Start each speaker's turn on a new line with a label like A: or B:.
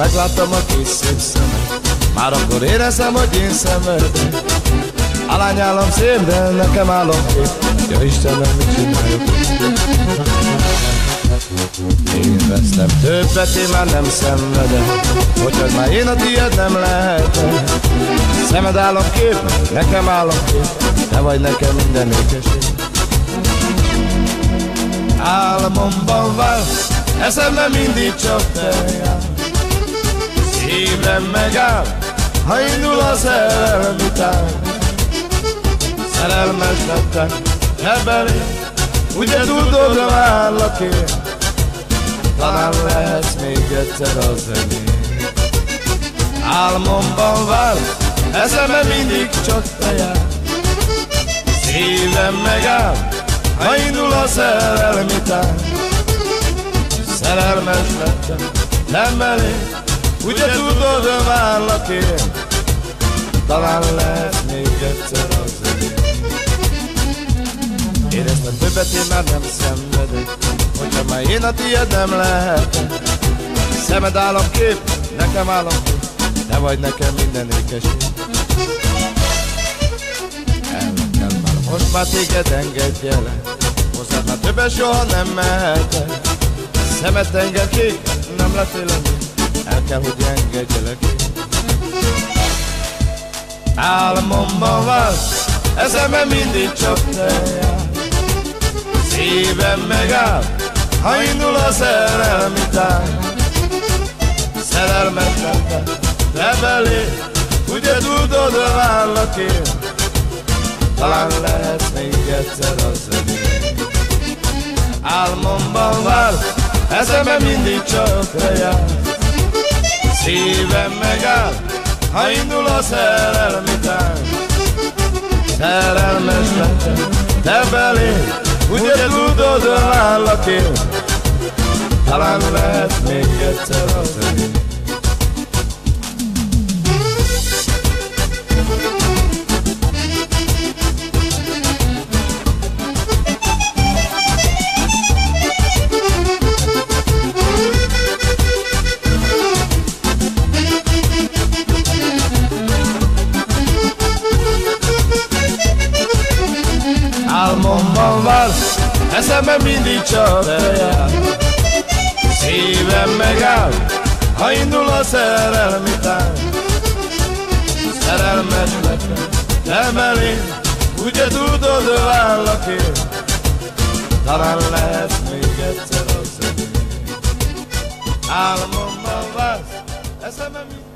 A: megláttam a kis szép szemed, már akkor éreztem, hogy én szenvedek. A lányállam szép, de nekem álomkép. Ja Istenem, mit csináljak? Én vesztem többet, én már nem szenvedek, hogy már én a tiéd nem lehetek. Szemed álomkép, nekem álomkép, te vagy nekem minden ékeség. Álmomban válsz, eszemben mindig csak te jársz. Szívem megáll, ha indul a szerelmi tánc. Szerelmes lettem, ne belé, ugye tudod, a várlak én. Talán lehetsz még egyszer az enyém. Álmomban válsz, eszemben mindig csak te jársz. Szívem megáll, ha indul a szerelmi tánc. Szerelmes lettem, nem elég, ugye tudod, a várlak én. Talán lehet még egyszer az enyém. Éreztem többet, én már nem szenvedek, hogyha már én a tiéd nem lehetek. Szemed álomkép, nekem álomkép, te vagy nekem minden ékeség. El kell már, most már téged engedjelek, hozzád már többet soha nem mehetek. Szemed enged kék, nem lettél ennyi, el kell, hogy engedjelek én. Álmomban válsz, eszemben mindig csak te jársz. Szívem megáll, ha indul a szerelmi tánc. Szerelmes lettem, te belé, ugye tudod, a várlak én. Talán lehetsz még egyszer az enyém. Álmomban válsz, eszemben mindig csak te jársz. Szívem megáll, ha indul a szerelmi tánc. Szerelmes lettem, te belé, ugye tudod, a várlak én. Talán lehet még egyszer az enyém. Álmomban válsz, eszemben mindig csak te jársz. Szívem megáll, ha indul a szerelmi tánc. Szerelmes lettem, te belém, ugye tudod, a várlak én. Talán lehet még egyszer az enyém. Álmomban válsz, eszemben mindig